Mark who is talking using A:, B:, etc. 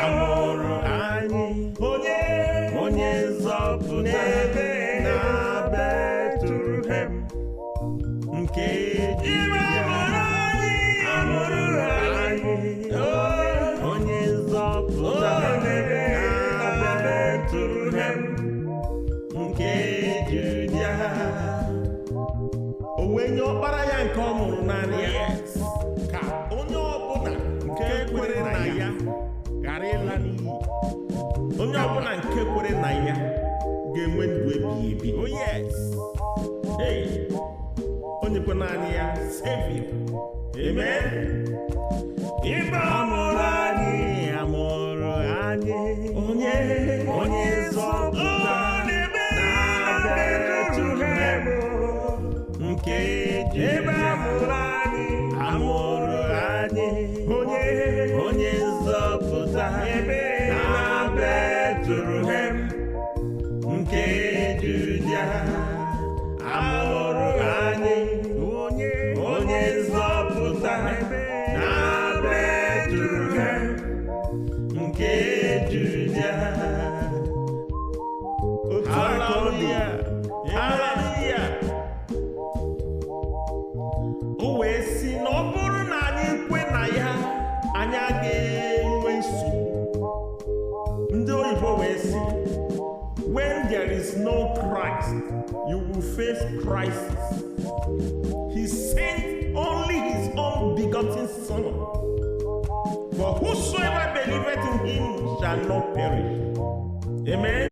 A: amụrụ anyị onye nzọpụta na Betlehem nke amụrụ anyị onye nzọpụta na Betlehem nke Judia. O wee nye ọkpara ya nke ọ mụrụ naanị ya ka onye ọbụla nke kwere na ya ghara ịla n'iyi. Onye ọbụla nke kwere na ya ga-enwe ndụ ebighị ebi. Oh yes. Hey, onye kwe naanị ya Savior. Amen. Igbo amụrụ anyị onye nzọpụta na Betlehem nke Judia. Amụrụ anyị onye nzọpụta na Betlehem nke Judia. Amụrụ anyị onye nzọpụta na Betlehem nke Judia. Hallelujah. Hallelujah. O wee sị na ọ bụrụ na anyị kwe na ya, anyị aga-enwe nsogbu. Ndị oyibo wee sị, when there is no Christ, you will face crisis. He sent only his own begotten Son, for whosoever believeth in him shall not perish. Amen.